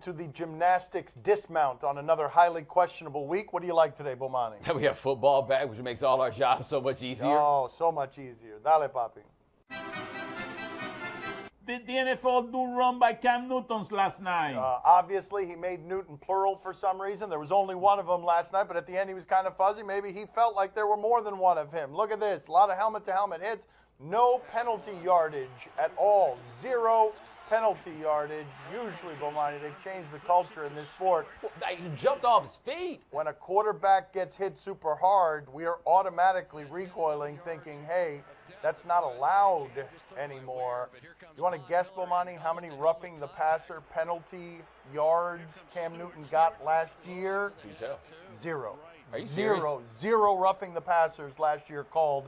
to the Gymnastics dismount on another highly questionable week. What do you like today, Bomani? We have football back, which makes all our jobs so much easier. Oh, so much easier. Dale, papi. Did the NFL do run by Cam Newton's last night? Obviously, he made Newton plural for some reason. There was only one of them last night, but at the end he was kind of fuzzy. Maybe he felt like there were more than one of him. Look at this. A lot of helmet-to-helmet hits. No penalty yardage at all. Zero penalty yardage. Usually, Bomani, they've changed the culture in this sport. He jumped off his feet. When a quarterback gets hit super hard, we are automatically recoiling, thinking, hey, that's not allowed anymore. You want to guess, Bomani, how many roughing the passer penalty yards Cam Newton got last year? Can you tell? Zero. Are you serious? Zero roughing the passers last year called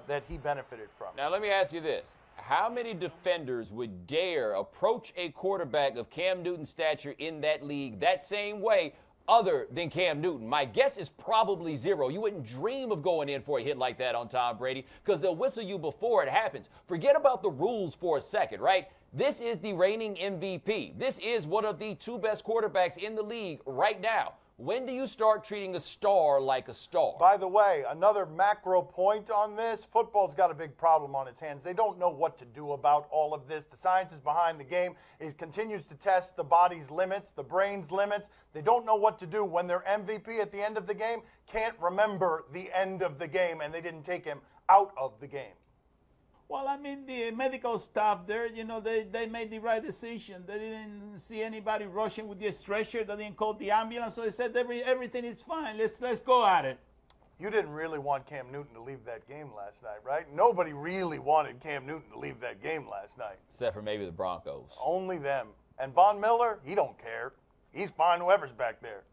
that he benefited from. Now, let me ask you this. How many defenders would dare approach a quarterback of Cam Newton's stature in that league that same way other than Cam Newton? My guess is probably zero. You wouldn't dream of going in for a hit like that on Tom Brady because they'll whistle you before it happens. Forget about the rules for a second, right? This is the reigning MVP. This is one of the two best quarterbacks in the league right now. When do you start treating a star like a star? By the way, another macro point on this, football's got a big problem on its hands. They don't know what to do about all of this. The science is behind the game. It continues to test the body's limits, the brain's limits. They don't know what to do when their MVP at the end of the game can't remember the end of the game and they didn't take him out of the game. Well, I mean, the medical staff there, you know, they made the right decision. They didn't see anybody rushing with the stretcher. They didn't call the ambulance. So they said everything is fine. Let's go at it. You didn't really want Cam Newton to leave that game last night, right? Nobody really wanted Cam Newton to leave that game last night. Except for maybe the Broncos. Only them. And Von Miller, he don't care. He's fine whoever's back there.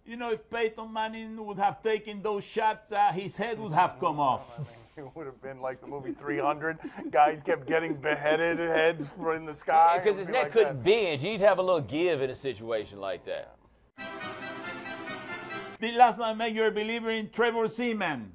You know, if Peyton Manning would have taken those shots, his head would have come off. I mean, it would have been like the movie 300. Guys kept getting beheaded, heads in the sky. Because his neck couldn't bend. You need to have a little give in a situation like that. Did last night make you a believer in Trevor Siemian?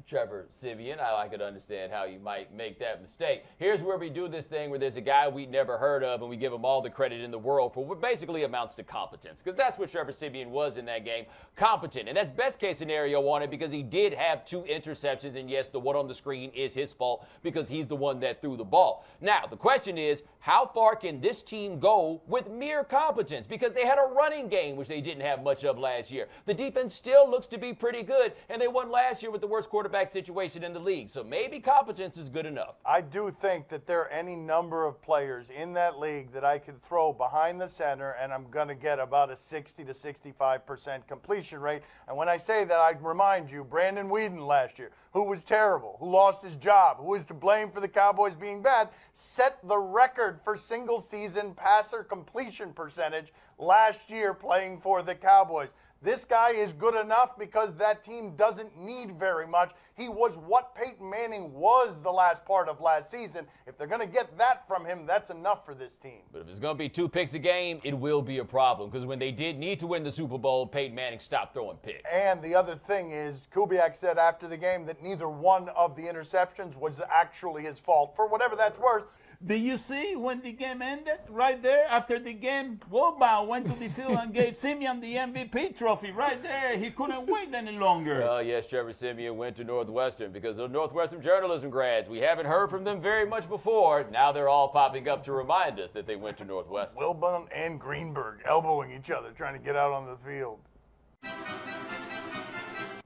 Trevor Siemian. I could understand how you might make that mistake. Here's where we do this thing where there's a guy we never heard of and we give him all the credit in the world for what basically amounts to competence. Because that's what Trevor Siemian was in that game, competent. And that's best case scenario on it because he did have 2 interceptions. And yes, the one on the screen is his fault because he's the one that threw the ball. Now, the question is, how far can this team go with mere competence? Because they had a running game, which they didn't have much of last year. The defense still looks to be pretty good, and they won last year with the worst quarterback situation in the league. So maybe competence is good enough. I do think that there are any number of players in that league that I could throw behind the center, and I'm going to get about a 60 to 65% completion rate. And when I say that, I remind you, Brandon Weeden last year, who was terrible, who lost his job, who was to blame for the Cowboys being bad, set the record for single-season passer completion percentage last year playing for the Cowboys. This guy is good enough because that team doesn't need very much. He was what Peyton Manning was the last part of last season. If they're going to get that from him, that's enough for this team. But if it's going to be 2 picks a game, it will be a problem because when they did need to win the Super Bowl, Peyton Manning stopped throwing picks. And the other thing is, Kubiak said after the game that neither one of the interceptions was actually his fault, for whatever that's worth. Did you see when the game ended? Right there, after the game, Walt went to the field and gave Siemian the MVP trophy. Right there, he couldn't wait any longer. Well, yes, Trevor Siemian went to Northwestern because those Northwestern journalism grads, we haven't heard from them very much before. Now they're all popping up to remind us that they went to Northwestern. Wilbon and Greenberg elbowing each other, trying to get out on the field.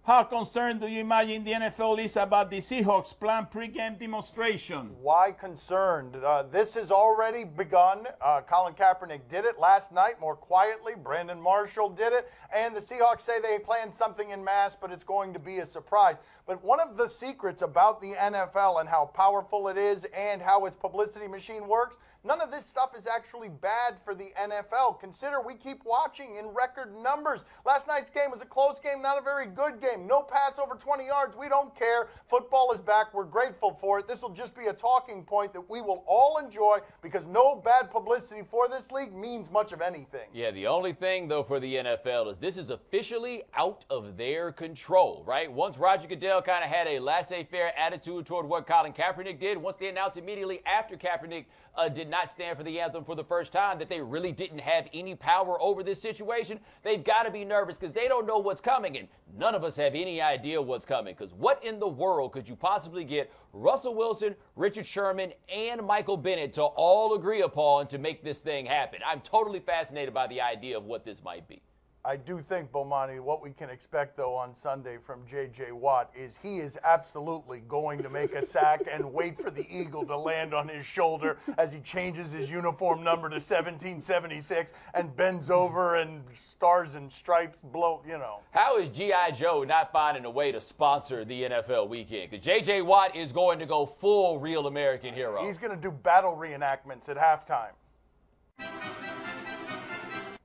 How concerned do you imagine the NFL is about the Seahawks' planned pregame demonstration? Why concerned? This has already begun. Colin Kaepernick did it last night more quietly. Brandon Marshall did it. And the Seahawks say they planned something in mass, but it's going to be a surprise. But one of the secrets about the NFL and how powerful it is and how its publicity machine works, none of this stuff is actually bad for the NFL. Consider we keep watching in record numbers. Last night's game was a close game, not a very good game. No pass over 20 yards. We don't care. Football is back. We're grateful for it. This will just be a talking point that we will all enjoy because no bad publicity for this league means much of anything. Yeah, the only thing, though, for the NFL is this is officially out of their control, right? Once Roger Goodell NFL kind of had a laissez-faire attitude toward what Colin Kaepernick did once they announced immediately after Kaepernick did not stand for the anthem for the first time that they really didn't have any power over this situation. They've got to be nervous because they don't know what's coming, and none of us have any idea what's coming, because what in the world could you possibly get Russell Wilson, Richard Sherman, and Michael Bennett to all agree upon to make this thing happen? I'm totally fascinated by the idea of what this might be. I do think, Bomani, what we can expect, though, on Sunday from J.J. Watt is he is absolutely going to make a sack and wait for the eagle to land on his shoulder as he changes his uniform number to 1776 and bends over and stars and stripes blow, you know. How is G.I. Joe not finding a way to sponsor the NFL weekend? Because J.J. Watt is going to go full real American hero. He's going to do battle reenactments at halftime.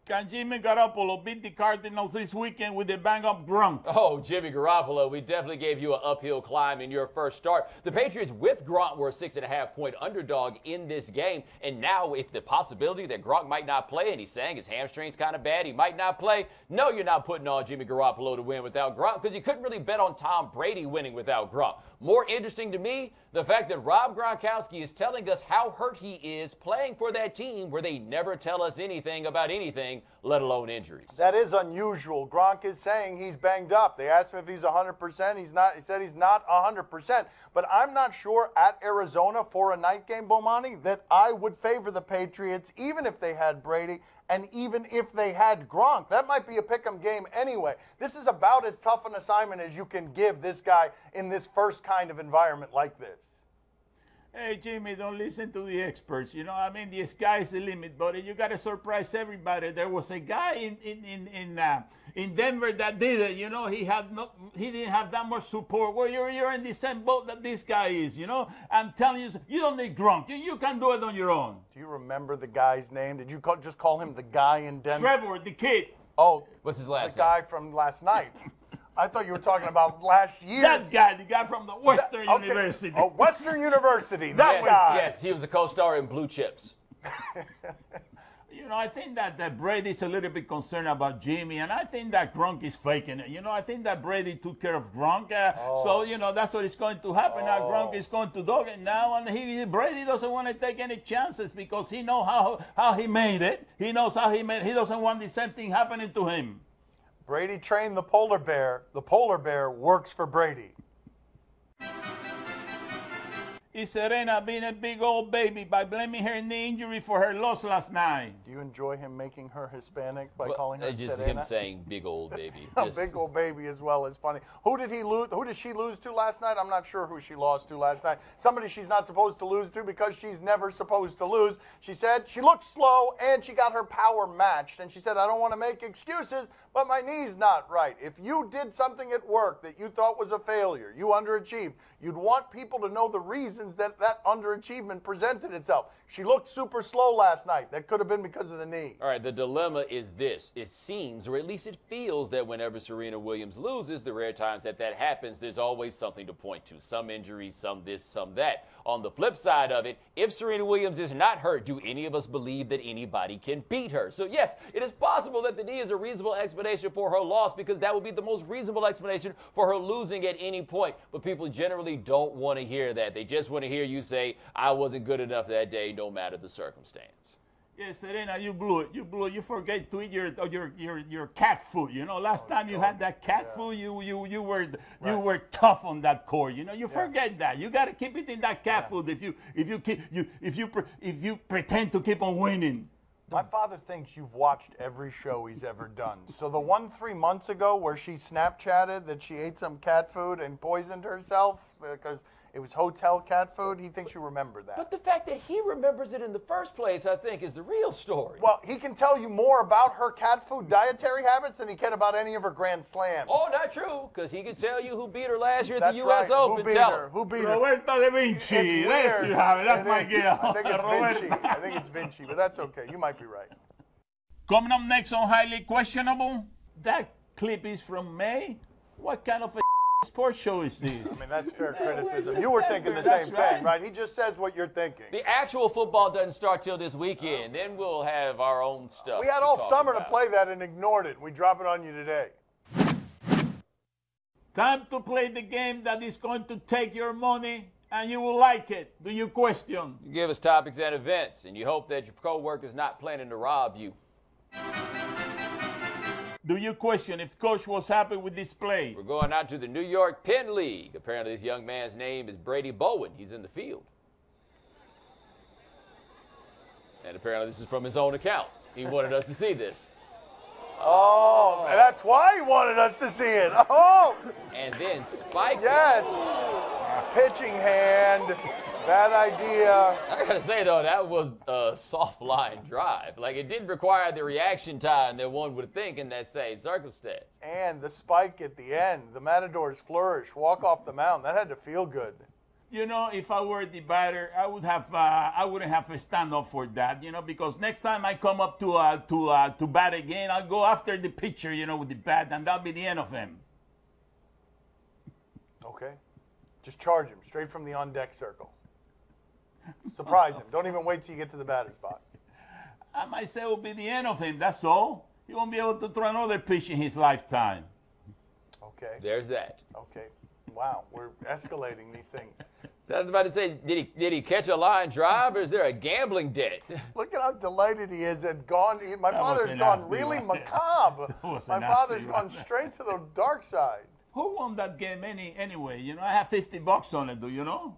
Can Jimmy Garoppolo beat the Cardinals this weekend with a bang-up Gronk? Oh, Jimmy Garoppolo, we definitely gave you an uphill climb in your first start. The Patriots with Gronk were a 6.5-point underdog in this game, and now if the possibility that Gronk might not play, and he's saying his hamstring's kind of bad, he might not play, no, you're not putting on Jimmy Garoppolo to win without Gronk, because you couldn't really bet on Tom Brady winning without Gronk. More interesting to me, the fact that Rob Gronkowski is telling us how hurt he is playing for that team where they never tell us anything about anything, let alone injuries. That is unusual. Gronk is saying he's banged up. They asked him if he's 100%. He's not. He said he's not 100%. But I'm not sure at Arizona for a night game, Bomani, that I would favor the Patriots, even if they had Brady and even if they had Gronk. That might be a pick'em game anyway. This is about as tough an assignment as you can give this guy in this first kind of environment like this. Hey, Jimmy, don't listen to the experts. You know, I mean, the sky's the limit, buddy. You got to surprise everybody. There was a guy in Denver that did it. You know, he didn't have that much support. Well, you're in the same boat that this guy is. You know, I'm telling you, you don't need Gronk. You can do it on your own. Do you remember the guy's name? Did you just call him the guy in Denver? Trevor, the kid. Oh, what's his last name? The guy from last night. I thought you were talking about last year. That guy, the guy from the Western University. Oh, Western University. That guy. Yes, he was a co-star in Blue Chips. You know, I think that Brady's a little bit concerned about Jimmy, and I think that Gronk is faking it. You know, I think that Brady took care of Gronk, so, you know, that's what is going to happen. Now Gronk is going to dog it now, and Brady doesn't want to take any chances because he knows how he made it. He knows how he made it. He doesn't want the same thing happening to him. Brady trained the polar bear. The polar bear works for Brady. Is Serena being a big old baby by blaming her knee injury for her loss last night? Do you enjoy him making her Hispanic by calling her just Serena? Him saying big old baby. Big old baby as well is funny. Who did he lose? Who did she lose to last night? I'm not sure who she lost to last night. Somebody she's not supposed to lose to because she's never supposed to lose. She said she looked slow and she got her power matched. And she said, I don't want to make excuses, but my knee's not right. If you did something at work that you thought was a failure, you underachieved, you'd want people to know the reasons that underachievement presented itself. She looked super slow last night. That could have been because of the knee. All right, the dilemma is this. It seems, or at least it feels, that whenever Serena Williams loses, the rare times that happens, there's always something to point to. Some injury, some this, some that. On the flip side of it, if Serena Williams is not hurt, do any of us believe that anybody can beat her? So yes, it is possible that the knee is a reasonable explanation for her loss because that would be the most reasonable explanation for her losing at any point. But people generally don't want to hear that. They just want to hear you say, I wasn't good enough that day, no matter the circumstance. Yes, Serena, you blew it. You blew it. You forget to eat your cat food. You know, last time you had that cat food, you were tough on that court. You know, you forget that. You got to keep eating that cat food if you pretend to keep on winning. My father thinks you've watched every show he's ever done. So the one 3 months ago where she Snapchatted that she ate some cat food and poisoned herself because it was hotel cat food, he thinks you remember that. But the fact that he remembers it in the first place, I think, is the real story. Well, he can tell you more about her cat food dietary habits than he can about any of her Grand Slams. Oh, not true, because he can tell you who beat her last year at That's the U.S. right. Open. Who beat her? Who beat her? Roberto da Vinci. It's There you have it. That's my girl. I think it's Vinci. I think it's Vinci, but that's okay. You might be right. Coming up next on Highly Questionable, that clip is from May. What kind of a sports show is this? I mean, that's fair criticism. You were thinking the same thing, right? He just says what you're thinking. The actual football doesn't start till this weekend. Then we'll have our own stuff. We had all summer to play that and ignored it. We drop it on you today. Time to play the game that is going to take your money, and you will like it. Do you question? You give us topics and events, and you hope that your co-worker's not planning to rob you. Do you question if Coach was happy with this play? We're going out to the New York Penn League. Apparently, this young man's name is Brady Bowen. He's in the field. And apparently, this is from his own account. He wanted us to see this. Oh, that's why he wanted us to see it. Oh! And then spike. Yes! Pitching hand. Bad idea. I gotta say, though, that was a soft line drive. Like, it didn't require the reaction time that one would think in that same circumstance. And the spike at the end. The Matadors flourish. Walk off the mound. That had to feel good. You know, if I were the batter, I wouldn't have to stand up for that, you know, because next time I come up to bat again, I'll go after the pitcher, you know, with the bat, and that'll be the end of him. Okay. Just charge him straight from the on-deck circle. Surprise him. Don't even wait till you get to the batter's spot. I might say it will be the end of him, that's all. He won't be able to throw another pitch in his lifetime. Okay. There's that. Okay. Wow, we're escalating these things. I was about to say, did he catch a line drive, or is there a gambling debt? Look at how delighted he is and gone. My father's gone really macabre. My father's gone straight to the dark side. Who won that game anyway? You know, I have $50 on it, do you know?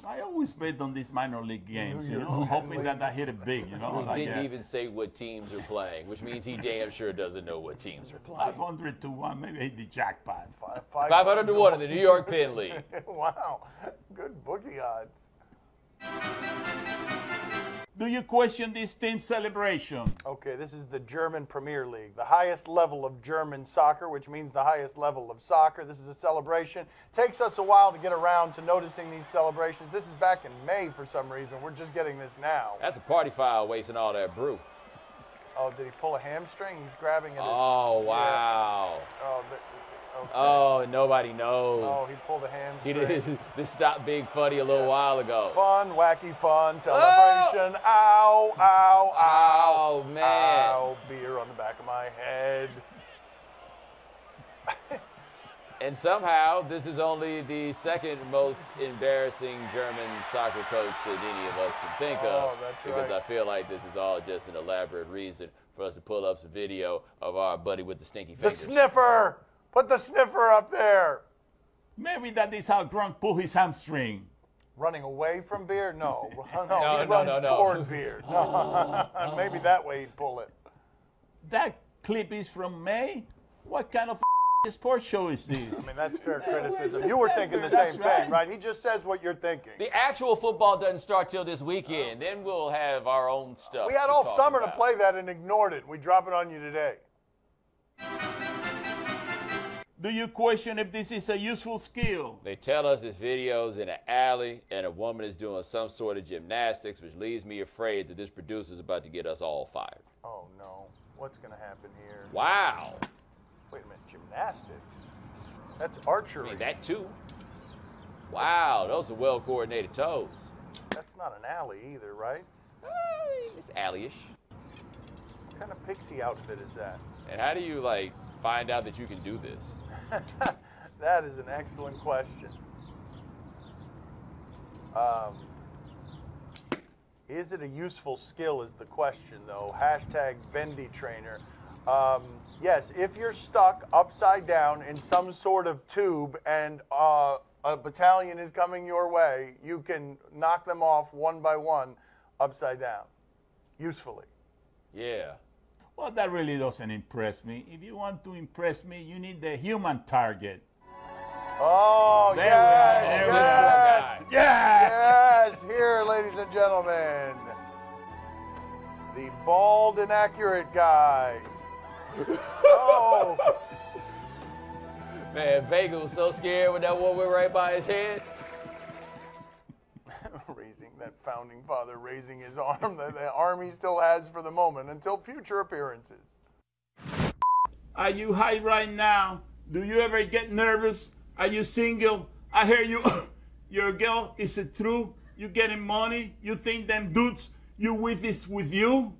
I always bet on these minor league games, you know, hoping that I hit it big, you know. He didn't even say what teams are playing, which means he damn sure doesn't know what teams are playing. 500 to 1, maybe hit the jackpot. 500 to 1 in the New York Penn League. Wow, good bookie odds. Do you question this team celebration? Okay, this is the German Premier League, the highest level of German soccer, which means the highest level of soccer. This is a celebration. Takes us a while to get around to noticing these celebrations. This is back in May for some reason. We're just getting this now. That's a party foul wasting all that brew. Oh, did he pull a hamstring? He's grabbing it. Oh, wow. Yeah. Oh, okay. Oh, nobody knows. Oh, he pulled a hamstring. He did. This stopped being funny a little while ago. Fun, wacky fun, celebration. Oh! Ow, ow, ow. Oh, man. Ow, beer on the back of my head. And somehow, this is only the second most embarrassing German soccer coach that any of us can think of. That's because right. I feel like this is all just an elaborate reason for us to pull up some video of our buddy with the stinky fingers. The sniffer! Put the sniffer up there. Maybe that is how Gronk pulled his hamstring. Running away from beer? No. He No, runs toward beer. No. Maybe that way he'd pull it. That clip is from May? What kind of sports show is this? I mean, that's fair criticism. You were thinking the same thing, right? He just says what you're thinking. The actual football doesn't start till this weekend. Then we'll have our own stuff. We had all summer to play that and ignored it. We drop it on you today. Do you question if this is a useful skill? They tell us this video's in an alley and a woman is doing some sort of gymnastics, which leaves me afraid that this producer's about to get us all fired. Oh, no. What's going to happen here? Wow. Wait a minute. Gymnastics? That's archery. I mean, that too. Wow, those are well-coordinated toes. That's not an alley either, right? It's alley-ish. What kind of pixie outfit is that? And how do you, like, find out that you can do this? That is an excellent question. Is it a useful skill is the question, though. Hashtag Bendy Trainer. Yes, if you're stuck upside down in some sort of tube and a battalion is coming your way, you can knock them off one by one upside down, usefully. Yeah. Well, that really doesn't impress me. If you want to impress me, you need the human target. Oh, There yes, we are. yes, Yeah! yes. Here, ladies and gentlemen, the bald, inaccurate guy. Oh. Man, Vega was so scared when that one went right by his head. That founding father raising his arm that the Army still has for the moment until future appearances. Are you high right now? Do you ever get nervous? Are you single? I hear you. Your girl, is it true? You getting money? You think them dudes you with is with you?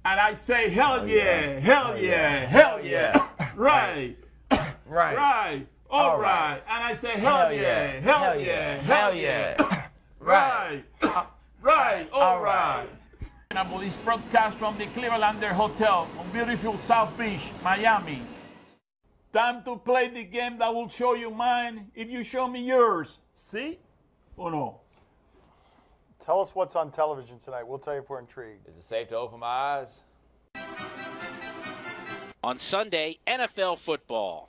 And I say, hell yeah, hell yeah, hell yeah. Right. Right. Right. All right. And I say, hell yeah, hell yeah, hell yeah. Right. Right. All right. This broadcast from the Clevelander Hotel on beautiful South Beach, Miami. Time to play the game that will show you mine if you show me yours. See or no? Tell us what's on television tonight. We'll tell you if we're intrigued. Is it safe to open my eyes? On Sunday, NFL football.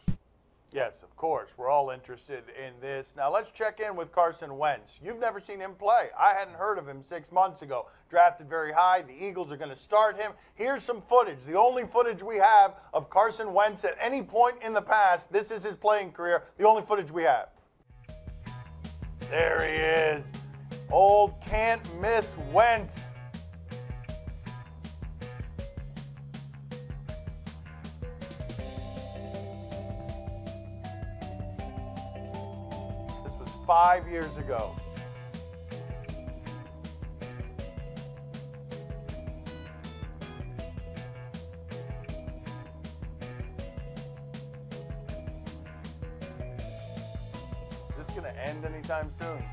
Yes, of course. We're all interested in this. Now, let's check in with Carson Wentz. You've never seen him play. I hadn't heard of him 6 months ago. Drafted very high. The Eagles are going to start him. Here's some footage. The only footage we have of Carson Wentz at any point in the past. This is his playing career. The only footage we have. There he is. Old can't miss Wentz. This was 5 years ago. Is this going to end anytime soon?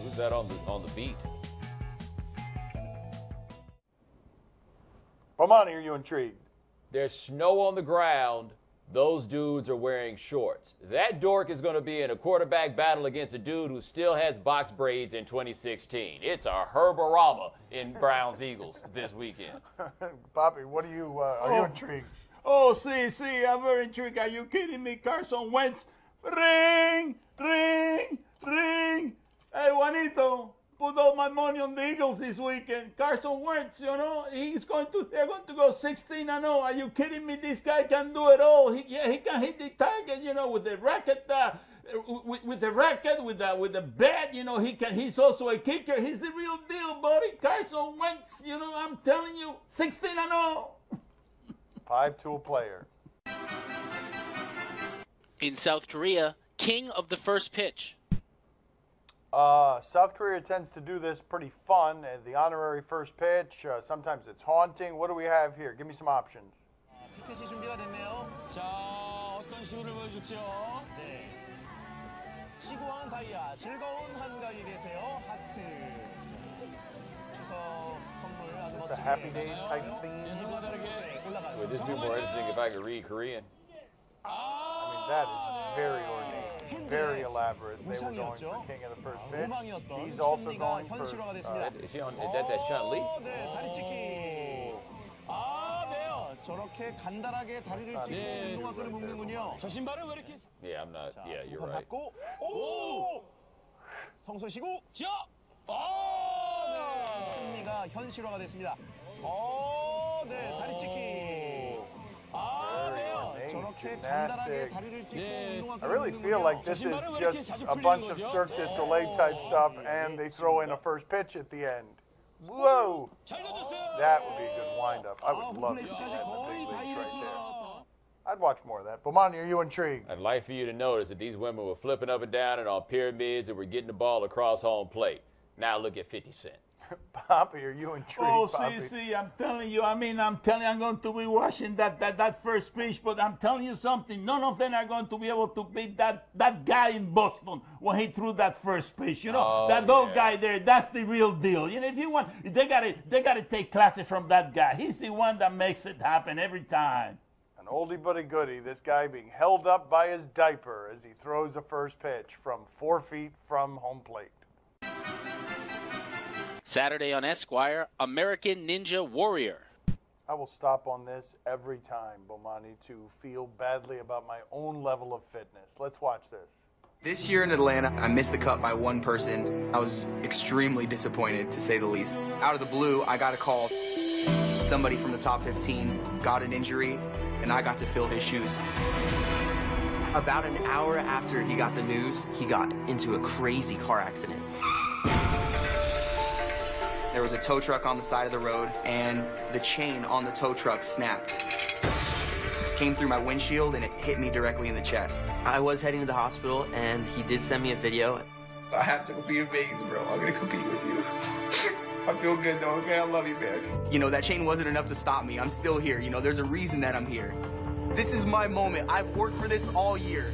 Who's that on the beat? Bomani, are you intrigued? There's snow on the ground. Those dudes are wearing shorts. That dork is going to be in a quarterback battle against a dude who still has box braids in 2016. It's a Herborama in Browns Eagles this weekend. Poppy, what are you intrigued? Oh, see, I'm very intrigued. Are you kidding me? Carson Wentz. Ring, ring, ring. Hey, Juanito, put all my money on the Eagles this weekend. Carson Wentz, they're going to go 16-0. Are you kidding me? This guy can do it all. He can hit the target, with the racket, with the bat, he's also a kicker. He's the real deal, buddy. Carson Wentz, I'm telling you, 16-0. 5-tool player. In South Korea, king of the first pitch. South Korea tends to do this pretty fun. The honorary first pitch. Sometimes it's haunting. What do we have here? Give me some options. 피켓이 준비가 됐네요. 자, 어떤 시구를 보여줄지요? 네. 시구왕 다이아, 즐거운 한가위 되세요. 하트. 추석 선물 아주 It's a 멋지게. Happy Days type theme. 예상과 다르게 올라가요. Would this be more interesting if I could read Korean? I mean, that is very ornate, very elaborate. They were going for King of the First Pitch. He's also going for... Is that Sean Lee? 네, 다리 찍기. 네요. 저렇게 간단하게 다리를 찍고 운동화끈을 묶는군요. 저 신발은 왜 이렇게... Yeah, I'm not. Yeah, you're right. 받고, 오! 성소시고, 자! 네, 심리가 현실화가 됐습니다. 네, 다리 찍기. 네요. 저렇게 간단하게 다리를 찍고 운동화끈을 I really feel like this is just a bunch of Cirque du Soleil type stuff, and they throw in a first pitch at the end. Whoa! That would be a good wind-up. I would love to see that in the big leagues right there. I'd watch more of that. Bomani, are you intrigued? I'd like for you to notice that these women were flipping up and down and on pyramids and were getting the ball across home plate. Now look at 50 Cent. Poppy, are you intrigued? Oh, Poppy? see, I'm telling you. I'm going to be watching that first pitch, but I'm telling you something. None of them are going to be able to beat that guy in Boston when he threw that first pitch. That old guy there, that's the real deal. If you want, they gotta take classes from that guy. He's the one that makes it happen every time. An oldie but a goodie. This guy being held up by his diaper as he throws a first pitch from 4 feet from home plate. Saturday on Esquire, American Ninja Warrior. I will stop on this every time, Bomani, to feel badly about my own level of fitness. Let's watch this. This year in Atlanta, I missed the cut by one person. I was extremely disappointed, to say the least. Out of the blue, I got a call. Somebody from the top 15 got an injury, and I got to fill his shoes. About an hour after he got the news, he got into a crazy car accident. There was a tow truck on the side of the road, and the chain on the tow truck snapped. Came through my windshield, and it hit me directly in the chest. I was heading to the hospital, and he did send me a video. I have to compete in Vegas, bro. I'm going to compete with you. I feel good, though, okay? I love you, man. That chain wasn't enough to stop me. I'm still here. There's a reason that I'm here. This is my moment. I've worked for this all year.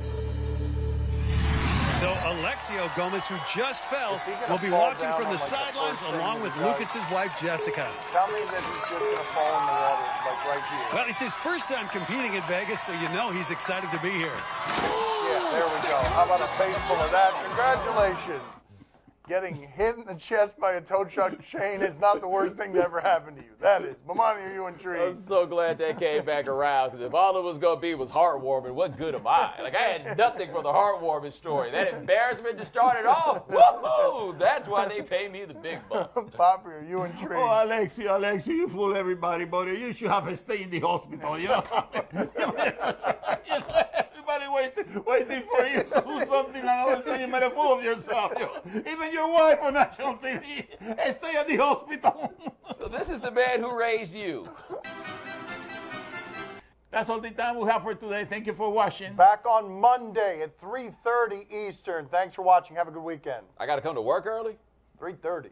So Alexio Gomez, who just fell, will be watching from the sidelines along with Lucas's wife, Jessica. Tell me that he's just going to fall in the water, like right here. Well, it's his first time competing in Vegas, so you know he's excited to be here. Yeah, there we go. How about a face full of that? Congratulations. Getting hit in the chest by a tow truck chain is not the worst thing to ever happen to you. That is. Mamani, are you intrigued? I'm so glad that came back around, because if all it was going to be was heartwarming, what good am I? Like, I had nothing for the heartwarming story. That embarrassment to start it off, woohoo! That's why they pay me the big bucks. Poppy, are you intrigued? Oh, Alexio, you fool everybody, buddy. You should have a stay in the hospital, you know? Everybody waiting for you to do something, and all of a sudden you made a fool of yourself. Even your wife on national TV, stay at the hospital. So this is the man who raised you. That's all the time we have for today. Thank you for watching. Back on Monday at 3:30 Eastern. Thanks for watching. Have a good weekend. I got to come to work early? 3:30.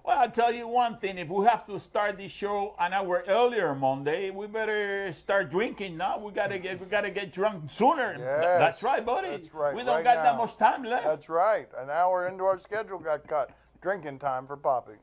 Well, I'll tell you one thing. If we have to start the show an hour earlier Monday, we better start drinking now. We gotta get drunk sooner. Yes, that's right, buddy. That's right. We don't right got now. that much time left. That's right. An hour into our schedule got cut. Drinking time for Poppy.